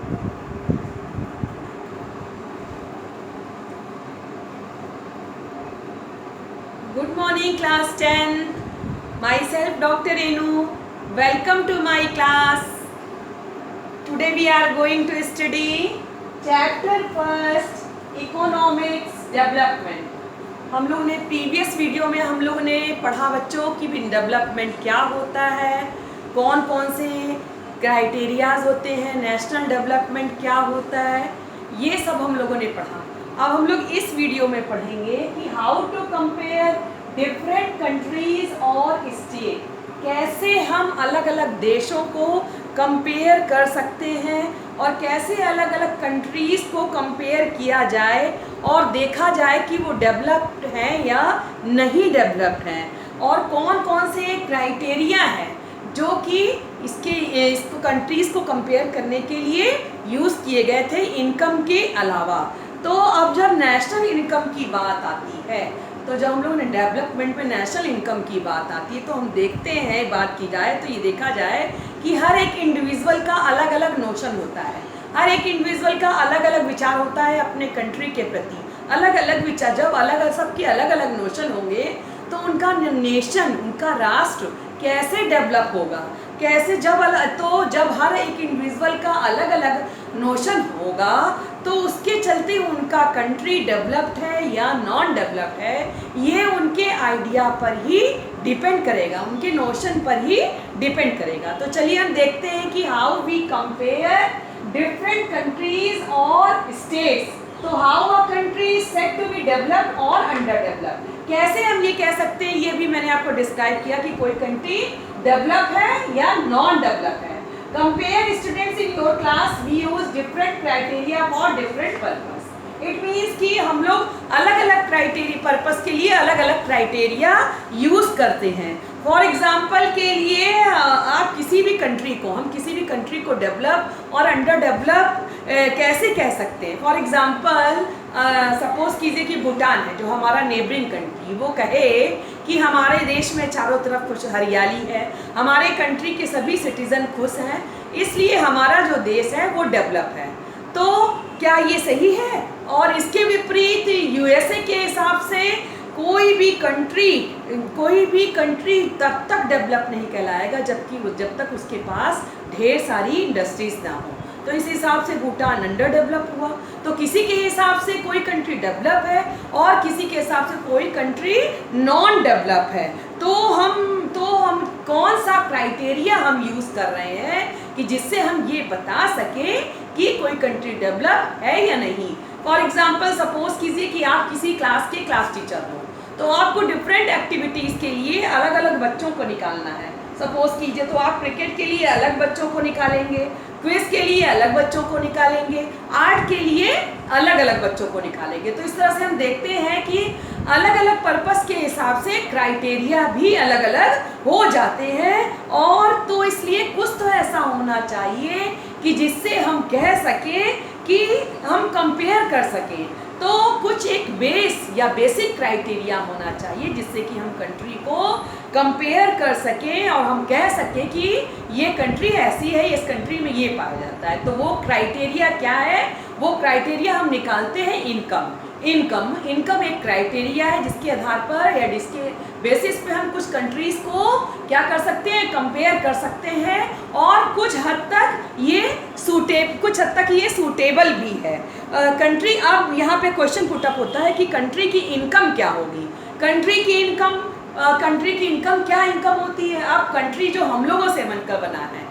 Good morning class 10. Myself Dr. Renu. Welcome to my class. Today we are going to study chapter first Economics Development. हम लोगों ने previous video में हम लोगों ने पढ़ा बच्चों कि डेवलपमेंट क्या होता है, कौन कौन से क्राइटेरियाज होते हैं, नेशनल डेवलपमेंट क्या होता है, ये सब हम लोगों ने पढ़ा। अब हम लोग इस वीडियो में पढ़ेंगे कि how to compare different countries और स्टेट, कैसे हम अलग अलग देशों को कंपेयर कर सकते हैं और कैसे अलग अलग कंट्रीज़ को कंपेयर किया जाए और देखा जाए कि वो डेवलप्ड हैं या नहीं डेवलप्ड हैं, और कौन कौन से क्राइटेरिया हैं जो कि इसको कंट्रीज़ को कंपेयर करने के लिए यूज़ किए गए थे इनकम के अलावा। तो अब जब नेशनल इनकम की बात आती है, तो जब हम लोग ने डेवलपमेंट में नेशनल इनकम की बात आती है, तो हम देखते हैं, बात की जाए तो ये देखा जाए कि हर एक इंडिविजुअल का अलग अलग नोशन होता है, हर एक इंडिविजुअल का अलग अलग विचार होता है अपने कंट्री के प्रति, अलग अलग विचार। जब अलग सबके अलग अलग नोशन होंगे तो उनका नेशन, उनका राष्ट्र कैसे डेवलप होगा, कैसे जब हर एक इंडिविजुअल का अलग अलग नोशन होगा तो उसके चलते उनका कंट्री डेवलप्ड है या नॉन डेवलप्ड है, ये उनके आइडिया पर ही डिपेंड करेगा, उनके नोशन पर ही डिपेंड करेगा। तो चलिए हम देखते हैं कि how we compare different countries और स्टेट्स। तो how a country is said to be developed और अंडर डेवलप्ड, कैसे हम ये कह सकते हैं, ये भी मैंने आपको डिस्क्राइब किया कि कोई कंट्री डेवलप है या नॉन डेवलप है। Compare students in your class, we use different criteria for different purpose. It means कि हम लोग अलग अलग क्राइटेरिया पर्पस के लिए अलग अलग क्राइटेरिया यूज करते हैं। फॉर एग्जाम्पल के लिए आप किसी भी कंट्री को, हम किसी भी कंट्री को डेवलप और अंडर डेवलप कैसे कह सकते हैं। फॉर एग्जाम्पल सपोज कीजिए कि भूटान है जो हमारा नेबरिंग कंट्री, वो कहे कि हमारे देश में चारों तरफ कुछ हरियाली है, हमारे कंट्री के सभी सिटीजन खुश हैं, इसलिए हमारा जो देश है वो डेवलप है। तो क्या ये सही है? और इसके विपरीत यूएसए के हिसाब से कोई भी कंट्री तब तक डेवलप नहीं कहलाएगा जब तक उसके पास ढेर सारी इंडस्ट्रीज ना हो। तो इस हिसाब से भूटान अंडर डेवलप हुआ। तो किसी के हिसाब से कोई कंट्री डेवलप है और किसी के हिसाब से कोई कंट्री नॉन डेवलप है। तो हम कौन सा क्राइटेरिया हम यूज़ कर रहे हैं कि जिससे हम ये बता सके कि कोई कंट्री डेवलप है या नहीं। फॉर एग्जाम्पल सपोज कीजिए कि आप किसी क्लास के क्लास टीचर हो, तो आपको डिफरेंट एक्टिविटीज़ के लिए अलग अलग बच्चों को निकालना है। सपोज कीजिए तो आप क्रिकेट के लिए अलग बच्चों को निकालेंगे, क्विज के लिए अलग बच्चों को निकालेंगे, आर्ट के लिए अलग अलग बच्चों को निकालेंगे। तो इस तरह से हम देखते हैं कि अलग अलग पर्पस के हिसाब से क्राइटेरिया भी अलग अलग हो जाते हैं। और तो इसलिए कुछ तो ऐसा होना चाहिए कि जिससे हम कह सकें कि हम कंपेयर कर सकें। तो कुछ एक बेस या बेसिक क्राइटेरिया होना चाहिए जिससे कि हम कंट्री को कंपेयर कर सकें और हम कह सकें कि ये कंट्री ऐसी है, इस कंट्री में ये पाया जाता है। तो वो क्राइटेरिया क्या है? वो क्राइटेरिया हम निकालते हैं इनकम एक क्राइटेरिया है जिसके आधार पर या जिसके बेसिस पे हम कुछ कंट्रीज़ को क्या कर सकते हैं, कंपेयर कर सकते हैं। और कुछ हद तक ये सूटेबल भी है कंट्री। अब यहाँ पे क्वेश्चन पुटअप होता है कि कंट्री की इनकम क्या होगी। कंट्री की इनकम क्या इनकम होती है? अब कंट्री जो हम लोगों से मिलकर बना है,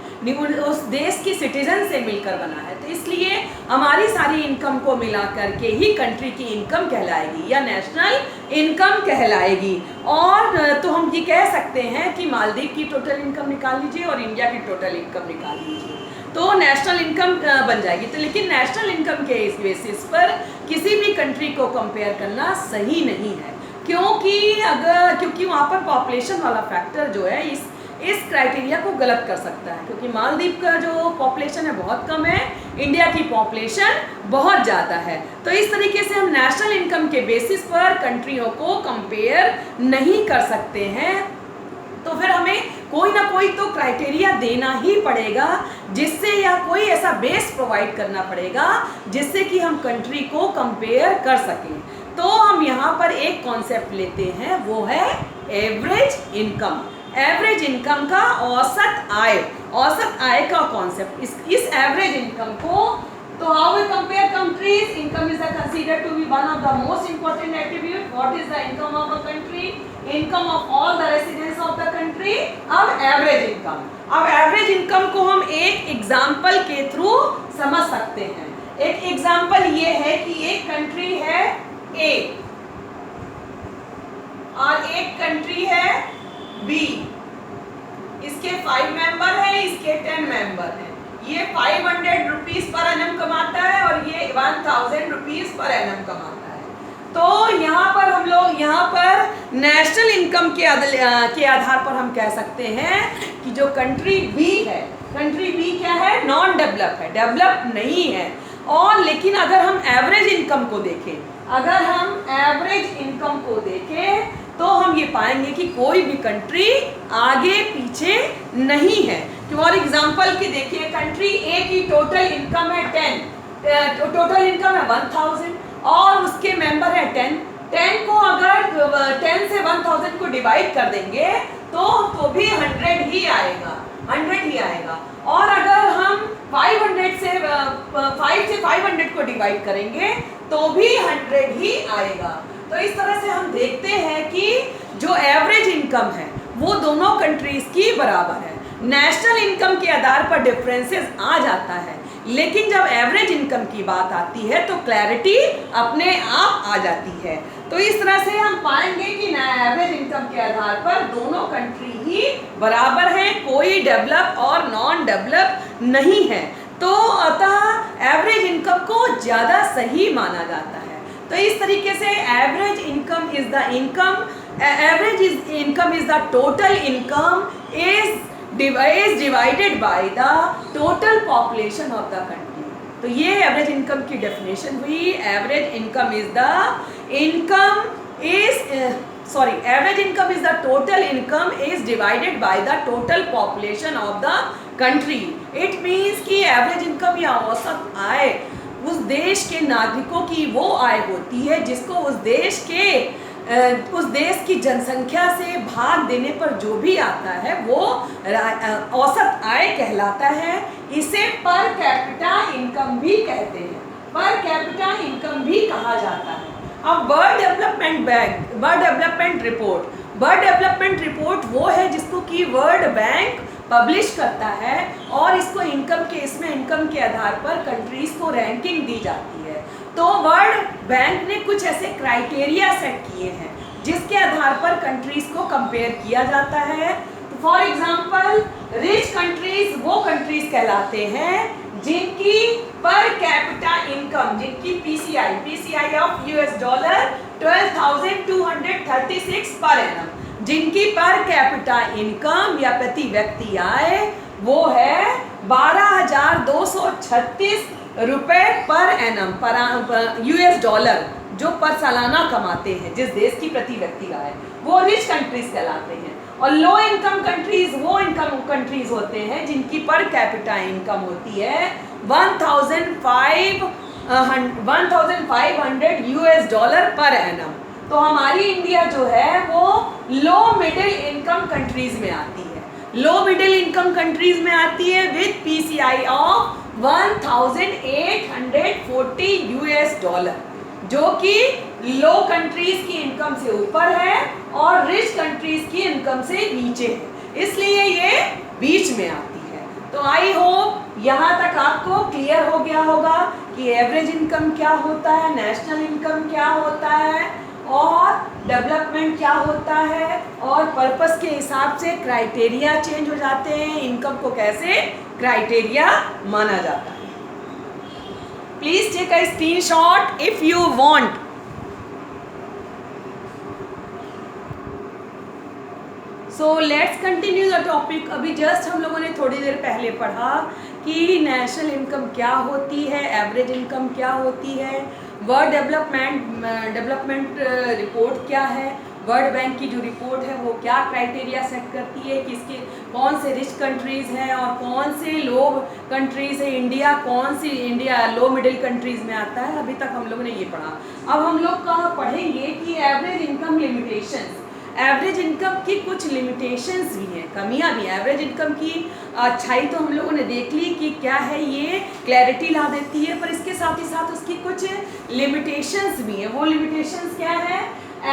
उस देश की सिटीजन से मिलकर बना है, तो इसलिए हमारी सारी इनकम को मिला करके ही कंट्री की इनकम कहलाएगी या नेशनल इनकम कहलाएगी। और तो हम ये कह सकते हैं कि मालदीव की टोटल इनकम निकाल लीजिए और इंडिया की टोटल इनकम निकाल लीजिए, तो नेशनल इनकम बन जाएगी। तो लेकिन नेशनल इनकम के इस बेसिस पर किसी भी कंट्री को कंपेयर करना सही नहीं है, क्योंकि वहाँ पर पॉपुलेशन वाला फैक्टर जो है इस क्राइटेरिया को गलत कर सकता है। क्योंकि मालदीव का जो पॉपुलेशन है बहुत कम है, इंडिया की पॉपुलेशन बहुत ज़्यादा है। तो इस तरीके से हम नेशनल इनकम के बेसिस पर कंट्रियों को कंपेयर नहीं कर सकते हैं। तो फिर हमें कोई ना कोई तो क्राइटेरिया देना ही पड़ेगा, जिससे या कोई ऐसा बेस प्रोवाइड करना पड़ेगा जिससे कि हम कंट्री को कंपेयर कर सकें। तो हम यहाँ पर एक कॉन्सेप्ट लेते हैं, वो है एवरेज इनकम। एवरेज इनकम का औसत आय, औसत आय का कॉन्सेप्ट। इस एवरेज इनकम को, तो how we compare countries? Income is considered to be one of the most important attribute. What is the income of a country? Income of all the residents of the country. अब average income, अब average income को हम एक example के through समझ सकते हैं। एक एग्जाम्पल ये है कि एक कंट्री है A और एक कंट्री है B। इसके 5 मेंबर हैं, इसके 10 मेंबर हैं। ये 500 रुपीज पर एनम कमाता है और ये 1000 रुपीज पर एनम कमाता है। तो यहाँ पर हम लोग यहाँ पर नेशनल इनकम के आधार पर हम कह सकते हैं कि जो कंट्री बी है, कंट्री बी क्या है, नॉन डेवलप है, डेवलप नहीं है। और लेकिन अगर हम एवरेज इनकम को देखें, अगर हम एवरेज इनकम को देखें तो हम ये पाएंगे कि कोई भी कंट्री आगे पीछे नहीं है। फॉर एग्जाम्पल की देखिए, कंट्री ए की टोटल इनकम है 10, टोटल इनकम है 1000 और उसके मेंबर है 10। 10 को अगर 10 से 1000 को डिवाइड कर देंगे तो भी 100 ही आएगा, 100 ही आएगा। और अगर हम 5 से 500 को डिवाइड करेंगे तो भी 100 ही आएगा। तो इस तरह से हम देखते हैं कि जो एवरेज इनकम है वो दोनों कंट्रीज की बराबर है। नेशनल इनकम के आधार पर डिफरेंसेस आ जाता है, लेकिन जब एवरेज इनकम की बात आती है तो क्लैरिटी अपने आप आ जाती है। तो इस तरह से हम पाएंगे कि एवरेज इनकम के आधार पर दोनों कंट्री ही बराबर हैं, कोई डेवलप और नॉन डेवलप नहीं है। तो अतः एवरेज इनकम को ज़्यादा सही माना जाता है। तो इस तरीके से average income is the income, average income is the total income is divided by the total population of the country. तो ये एवरेज इनकम की डेफिनेशन हुई। Average income is the income is average income is the total income is divided by the total population of the country. It means कि average income या औसत आय उस देश के नागरिकों की वो आय होती है जिसको उस देश की जनसंख्या से भाग देने पर जो भी आता है वो औसत आय कहलाता है। इसे पर कैपिटा इनकम भी कहते हैं, पर कैपिटा इनकम भी कहा जाता है। अब वर्ल्ड डेवलपमेंट रिपोर्ट वो है जिसको कि वर्ल्ड बैंक पब्लिश करता है और इसको इनकम के आधार पर कंट्रीज को रैंकिंग दी जाती है। तो वर्ल्ड बैंक ने कुछ ऐसे क्राइटेरिया सेट किए हैं जिसके आधार पर कंट्रीज को कंपेयर किया जाता है। तो फॉर एग्जांपल रिच कंट्रीज वो कंट्रीज कहलाते हैं जिनकी पर कैपिटा इनकम, जिनकी PCI of US dollar 12,236 per annum, जिनकी पर कैपिटा इनकम या प्रति व्यक्ति आय वो है 12,236 रुपए पर एनम, पर यूएस डॉलर, जो पर सालाना कमाते हैं जिस देश की प्रति व्यक्ति आय, वो रिच कंट्रीज कहलाते हैं। और लो इनकम कंट्रीज वो इनकम कंट्रीज होते हैं जिनकी पर कैपिटा इनकम होती है 1,500 यूएस डॉलर पर एनम। तो हमारी इंडिया जो है वो लो मिडिल इनकम कंट्रीज में आती है, लो मिडिल इनकम कंट्रीज में आती है with PCI of 1,840 US dollar, जो कि लो कंट्रीज की इनकम से ऊपर है और रिच कंट्रीज की इनकम से नीचे है, इसलिए ये बीच में आती है। तो आई होप यहाँ तक आपको क्लियर हो गया होगा कि एवरेज इनकम क्या होता है, नेशनल इनकम क्या होता है और डेवलपमेंट क्या होता है, और पर्पस के हिसाब से क्राइटेरिया चेंज हो जाते हैं, इनकम को कैसे क्राइटेरिया माना जाता है। Please take a screenshot if you want. So let's continue the topic. अभी जस्ट हम लोगों ने थोड़ी देर पहले पढ़ा कि नेशनल इनकम क्या होती है, एवरेज इनकम क्या होती है, वर्ल्ड डेवलपमेंट रिपोर्ट क्या है, वर्ल्ड बैंक की जो रिपोर्ट है वो क्या क्राइटेरिया सेट करती है, किसके कौन से रिच कंट्रीज़ हैं और कौन से लो कंट्रीज़ है, इंडिया लो मिडिल कंट्रीज़ में आता है। अभी तक हम लोगों ने ये पढ़ा। अब हम लोग कहाँ पढ़ेंगे कि average income limitations. Average income की कुछ लिमिटेशंस भी हैं, कमियां भी हैं। एवरेज इनकम की अच्छाई तो हम लोगों ने देख ली कि क्या है, ये क्लैरिटी ला देती है, पर इसके साथ ही साथ उसकी कुछ लिमिटेशंस भी हैं। वो लिमिटेशंस क्या है?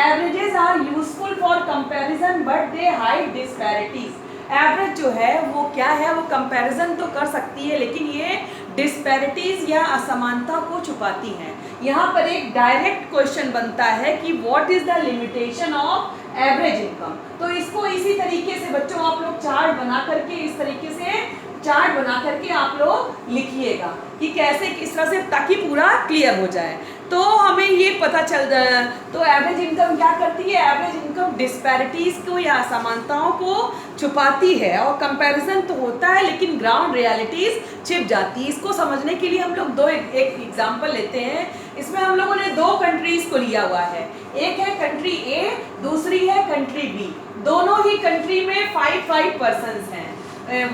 Averages are useful for comparison but they hide disparities. Average जो है वो क्या है, वो कंपैरिजन तो कर सकती है लेकिन ये डिस्पैरिटीज या असमानता को छुपाती हैं। यहाँ पर एक डायरेक्ट क्वेश्चन बनता है कि what is the limitation of average income. तो इसको इसी तरीके से बच्चों आप लोग चार्ट बना करके, इस तरीके से चार्ट बना करके आप लोग लिखिएगा कि कैसे किस तरह से, ताकि पूरा क्लियर हो जाए। तो हमें ये पता चल जाए, तो एवरेज इनकम क्या करती है? एवरेज इनकम डिस्पैरिटीज को या असमानताओं को छुपाती है और कंपैरिजन तो होता है लेकिन ग्राउंड रियलिटीज छिप जाती है। इसको समझने के लिए हम लोग एक एग्जांपल लेते हैं। इसमें हम लोगों ने दो कंट्रीज को लिया हुआ है, एक है कंट्री ए, दूसरी है कंट्री बी। दोनों ही कंट्री में 5 पर्सन्स हैं,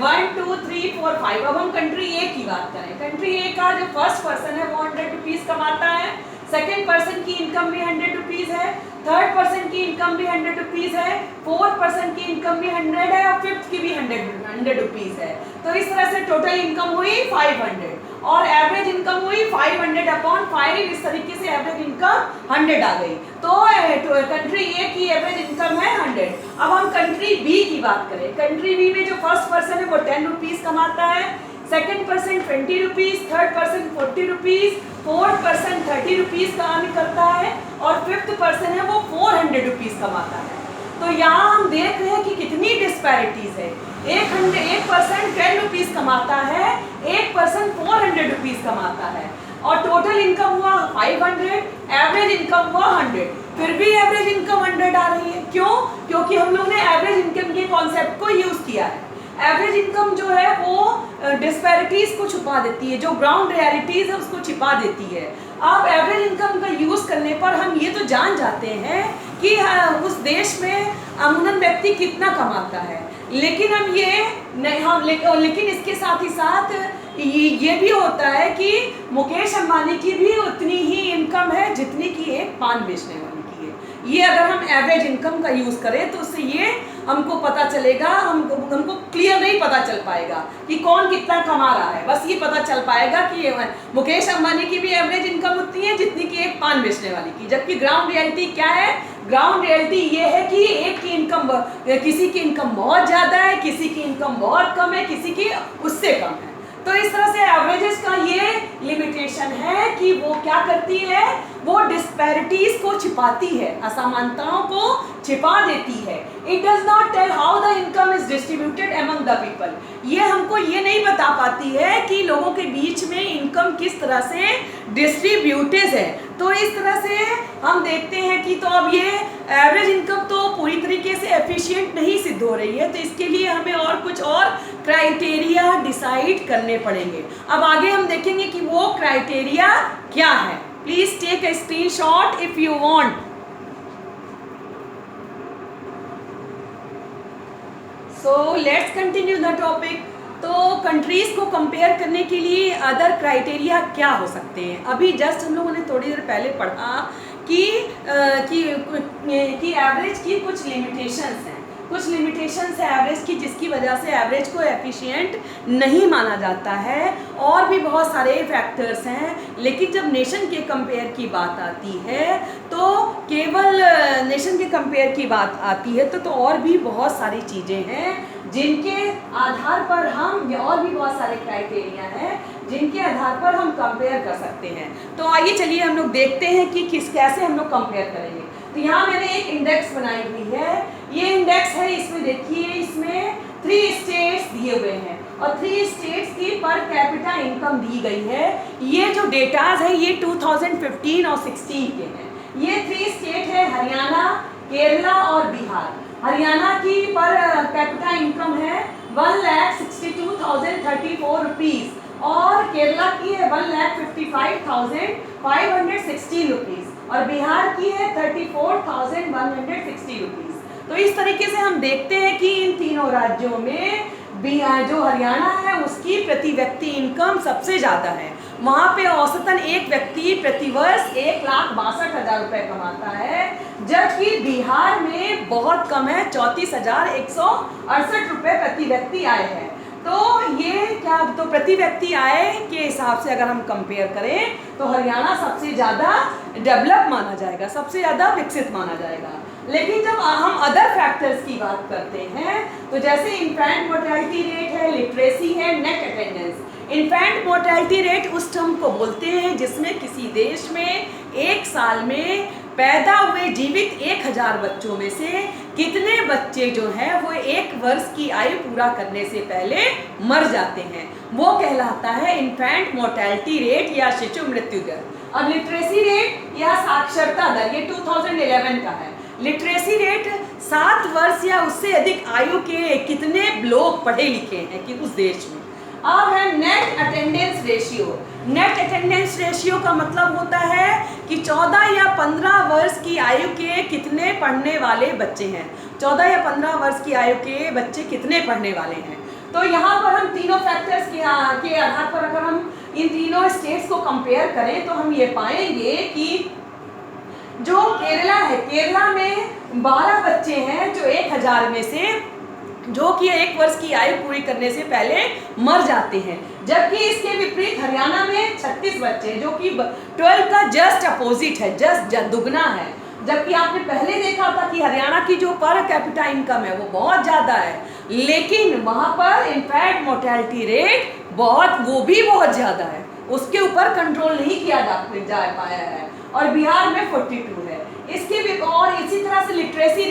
1 2 3 4 5। अब हम कंट्री ए की बात करें। कंट्री ए का जो फर्स्ट पर्सन है वो 100 रुपीज कमाता है, सेकेंड पर्सन की इनकम भी 100 रुपीज है, थर्ड पर्सन की इनकम भी 100 रुपीज है, फोर्थ पर्सन की इनकम भी 100 है और फिफ्थ की भी 100 रुपीज है। तो इस तरह से टोटल इनकम हुई 500 और एवरेज इनकम हुई 500 अपॉन 5। इस तरीके से एवरेज इनकम 100 आ गई। तो कंट्री ए की एवरेज इनकम है 100। अब हम कंट्री बी की बात करें। कंट्री बी में जो फर्स्ट पर्सन है वो 10 रुपीज कमाता है, second person 20 rupees, third person 40 rupees, fourth person 30 rupees का अर्न करता है और फिफ्थ पर्सन है वो 400 रुपीज कमाता है। तो यहाँ हम देख रहे हैं कि कितनी डिस्पैरिटीज है। एक पर्सन 10 रुपीज कमाता है, एक पर्सन 400 रुपीज कमाता है और टोटल इनकम हुआ 500, एवरेज इनकम हुआ 100। फिर भी एवरेज इनकम 100 आ रही है। क्यों? क्योंकि हम लोग ने एवरेज इनकम के कॉन्सेप्ट को यूज किया है। एवरेज इनकम जो है वो डिस्पैरिटीज को छुपा देती है, जो ग्राउंड रियलिटीज है उसको छिपा देती है। अब एवरेज इनकम का यूज करने पर हम ये तो जान जाते हैं कि उस देश में अमूमन व्यक्ति कितना कमाता है, लेकिन हम ये नहीं, हम लेकिन इसके साथ ही साथ ये भी होता है कि मुकेश अंबानी की भी उतनी ही इनकम है जितनी की एक पान बेचने वाली की है। ये अगर हम एवरेज इनकम का यूज करें तो उससे ये हमको पता चलेगा, हमको क्लियर नहीं पता चल पाएगा कि कौन कितना कमा रहा है। बस ये पता चल पाएगा कि मुकेश अंबानी की भी एवरेज इनकम उतनी है जितनी की एक पान बेचने वाली की। जबकि ग्राउंड रियलिटी क्या है? ग्राउंड रियलिटी ये है कि एक की इनकम, किसी की इनकम बहुत ज़्यादा है, किसी की इनकम बहुत कम है, किसी की उससे कम है। तो इस तरह से एवरेजेस का ये लिमिटेशन है कि वो क्या करती है, वो डिस्पैरिटीज को छिपाती है, असमानताओं को छिपा देती है। It does not tell how the income is distributed among the people. ये हमको ये नहीं बता पाती है कि लोगों के बीच में इनकम किस तरह से डिस्ट्रीब्यूटेड है। तो इस तरह से हम देखते हैं कि तो अब ये एवरेज इनकम तो पूरी तरीके से एफिशिएंट नहीं सिद्ध हो रही है। तो इसके लिए हमें और कुछ और क्राइटेरिया डिसाइड करने पड़ेंगे। अब आगे हम देखेंगे कि वो क्राइटेरिया क्या है। Please take a screenshot if you want. So let's continue the topic. तो कंट्रीज को कंपेयर करने के लिए अदर क्राइटेरिया क्या हो सकते हैं? अभी जस्ट हम लोगों ने थोड़ी देर पहले पढ़ा कि एवरेज की कुछ लिमिटेशंस हैं, कुछ लिमिटेशंस है एवरेज की, जिसकी वजह से एवरेज को एफिशिएंट नहीं माना जाता है। और भी बहुत सारे फैक्टर्स हैं, लेकिन जब नेशन के कंपेयर की बात आती है तो केवल नेशन के कंपेयर की बात आती है तो और भी बहुत सारी चीज़ें हैं जिनके आधार पर हम, और भी बहुत सारे क्राइटेरिया हैं जिनके आधार पर हम कंपेयर कर सकते हैं। तो आइए चलिए हम लोग देखते हैं कि कैसे हम लोग कंपेयर करेंगे। तो यहाँ मैंने एक इंडेक्स बनाई हुई है। ये इंडेक्स है, इसमें देखिए, इसमें 3 स्टेट्स दिए हुए हैं और 3 स्टेट्स की पर कैपिटा इनकम दी गई है। ये जो डेटाज है ये 2015 और 16 के हैं। ये 3 स्टेट है, हरियाणा, केरला और बिहार। हरियाणा की पर कैपिटा इनकम है 1,62,034 रुपीज़ और केरला की है 1,55,516 रुपीज़। और बिहार की है 34,160 रुपीज़। तो इस तरीके से हम देखते हैं कि इन तीनों राज्यों में जो हरियाणा है उसकी प्रति व्यक्ति इनकम सबसे ज़्यादा है। वहाँ पे औसतन एक व्यक्ति प्रतिवर्ष 1,62,000 रुपये कमाता है, जबकि बिहार में बहुत कम है, 34,168 रुपये प्रति व्यक्ति आय है। तो ये क्या, तो प्रति व्यक्ति आय के हिसाब से अगर हम कंपेयर करें तो हरियाणा सबसे ज़्यादा डेवलप माना जाएगा, सबसे ज़्यादा विकसित माना जाएगा। लेकिन जब हम अदर फैक्टर्स की बात करते हैं तो जैसे इन्फेंट मोर्टेलिटी रेट है, लिटरेसी है, net attendance. Infant mortality rate उस टर्म को बोलते हैं जिसमें किसी देश में एक साल में पैदा हुए जीवित 1,000 बच्चों में से कितने बच्चे जो हैं वो 1 वर्ष की आयु पूरा करने से पहले मर जाते हैं, वो कहलाता है इन्फेंट मोर्टेलिटी रेट या शिशु मृत्यु दर। अब लिटरेसी रेट या साक्षरता दर ये 2011 का है। लिटरेसी रेट 7 वर्ष या उससे अधिक आयु के कितने लोग पढ़े लिखे हैं कि उस देश में। अब है net attendance ratio. Net attendance ratio का मतलब होता है कि 14 या 15 वर्ष की आयु के कितने पढ़ने वाले बच्चे हैं, 14 या 15 वर्ष की आयु के बच्चे कितने पढ़ने वाले हैं। तो यहाँ पर हम तीनों फैक्टर्स के आधार पर अगर हम इन तीनों स्टेट्स को कंपेयर करें तो हम ये पाएंगे कि जो केरला है, केरला में 12 बच्चे हैं जो 1,000 में से जो कि 1 वर्ष की आयु पूरी करने से पहले मर जाते हैं, जबकि इसके विपरीत हरियाणा में 36 बच्चे जो कि 12 का जस्ट अपोजिट है, जस्ट दुगना है। जबकि आपने पहले देखा था कि हरियाणा की जो पर कैपिटा इनकम है वो बहुत ज़्यादा है, लेकिन वहाँ पर इन्फेंट मोर्टेलिटी रेट वो भी बहुत ज़्यादा है, उसके ऊपर कंट्रोल नहीं किया जा पाया है। और बिहार में 42 है। इसके भी और इसी तरह से लिटरेसी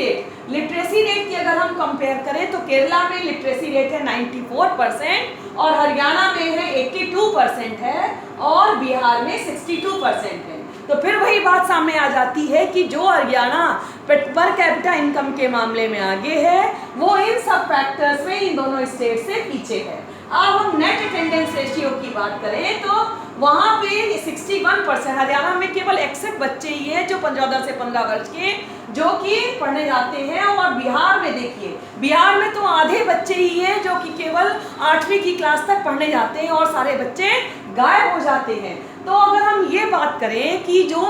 रेट की अगर हम कंपेयर करें तो केरला में लिटरेसी रेट है 94% और हरियाणा में है 82% है और बिहार में 62% है। तो फिर वही बात सामने आ जाती है कि जो हरियाणा पर कैपिटा इनकम के मामले में आगे है वो इन सब फैक्टर्स में इन दोनों स्टेट से पीछे है। अब हम नेट अटेंडेंस रेशियो की बात करें तो वहाँ पे 61%, हरियाणा में केवल 61 बच्चे ही हैं जो 14 से 15 वर्ष के जो कि पढ़ने जाते हैं, और बिहार में देखिए, बिहार में तो आधे बच्चे ही हैं जो कि केवल 8वीं की क्लास तक पढ़ने जाते हैं और सारे बच्चे गायब हो जाते हैं। तो अगर हम ये बात करें कि जो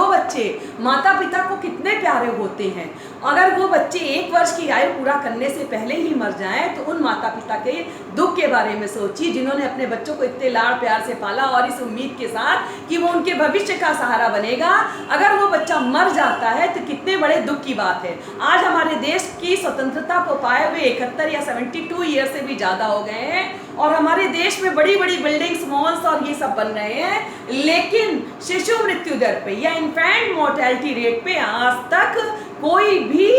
बच्चे माता पिता को कितने प्यारे होते हैं, अगर वो बच्चे 1 वर्ष की आयु पूरा करने से पहले ही मर जाएं तो उन माता पिता के दुख के बारे में सोचिए जिन्होंने अपने बच्चों को इतने लाड़ प्यार से पाला और इस उम्मीद के साथ कि वो उनके भविष्य का सहारा बनेगा। अगर वो बच्चा मर जाता है तो कितने बड़े दुख की बात है। आज हमारे देश की स्वतंत्रता को पाए हुए 71 या 72 ईयर से भी ज़्यादा हो गए हैं और हमारे देश में बड़ी बड़ी बिल्डिंग्स, मॉल्स और ये सब बन रहे हैं, लेकिन शिशु मृत्यु दर पे या इन्फेंट मोर्टेलिटी रेट पे आज तक कोई भी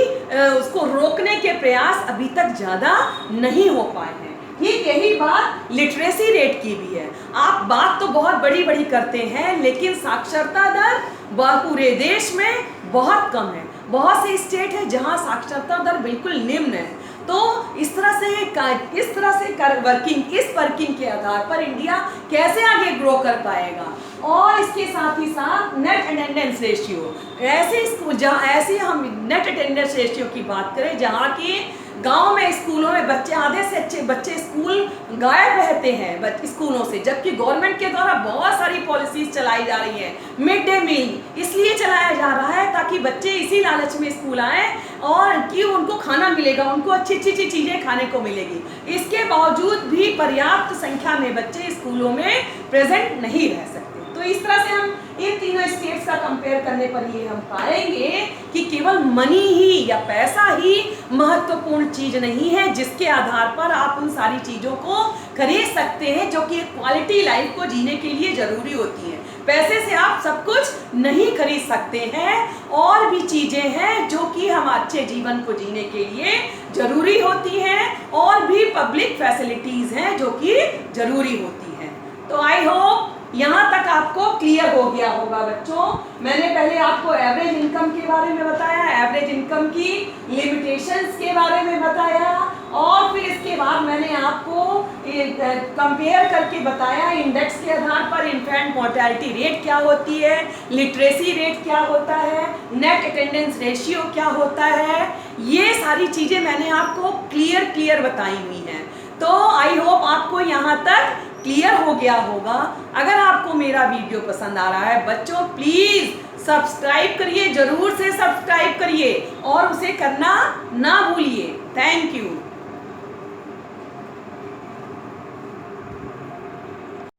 उसको रोकने के प्रयास अभी तक ज़्यादा नहीं हो पाए हैं। ठीक यही बात लिटरेसी रेट की भी है। आप बात तो बहुत बड़ी बड़ी करते हैं लेकिन साक्षरता दर पूरे देश में बहुत कम है। बहुत से स्टेट है जहां साक्षरता दर बिल्कुल निम्न है। तो इस तरह से वर्किंग के आधार पर इंडिया कैसे आगे ग्रो कर पाएगा। और इसके साथ ही साथ नेट अटेंडेंस रेशियो, ऐसे हम नेट अटेंडेंस रेशियो की बात करें जहाँ की गांव में स्कूलों में बच्चे, आधे से अच्छे बच्चे स्कूल गायब रहते हैं स्कूलों से, जबकि गवर्नमेंट के द्वारा बहुत सारी पॉलिसीज चलाई जा रही हैं। मिड डे मील इसलिए चलाया जा रहा है ताकि बच्चे इसी लालच में स्कूल आएँ और कि उनको खाना मिलेगा, उनको अच्छी अच्छी चीज़ें खाने को मिलेगी। इसके बावजूद भी पर्याप्त संख्या में बच्चे स्कूलों में प्रेजेंट नहीं रह सकते। तो इस तरह से हम इन तीनों स्टेट्स का कंपेयर करने पर ये हम पाएंगे कि केवल मनी ही या पैसा ही महत्वपूर्ण चीज नहीं है जिसके आधार पर आप उन सारी चीजों को खरीद सकते हैं जो कि क्वालिटी लाइफ को जीने के लिए जरूरी होती है। पैसे से आप सब कुछ नहीं खरीद सकते हैं, और भी चीजें हैं जो कि हम अच्छे जीवन को जीने के लिए जरूरी होती हैं, और भी पब्लिक फैसिलिटीज हैं जो कि जरूरी होती हैं। तो आई होप यहाँ तक आपको क्लियर हो गया होगा बच्चों। मैंने पहले आपको एवरेज इनकम के बारे में बताया, एवरेज इनकम की लिमिटेशंस के बारे में बताया, और फिर इसके बाद मैंने आपको कंपेयर करके बताया इंडेक्स के आधार पर इन्फेंट मोर्टेलिटी रेट क्या होती है, लिटरेसी रेट क्या होता है, नेट अटेंडेंस रेशियो क्या होता है। ये सारी चीज़ें मैंने आपको क्लियर बताई हुई हैं। तो आई होप आपको यहाँ तक क्लियर हो गया होगा। अगर आपको मेरा वीडियो पसंद आ रहा है बच्चों, प्लीज़ सब्सक्राइब करिए, ज़रूर से सब्सक्राइब करिए और उसे करना ना भूलिए। Thank you.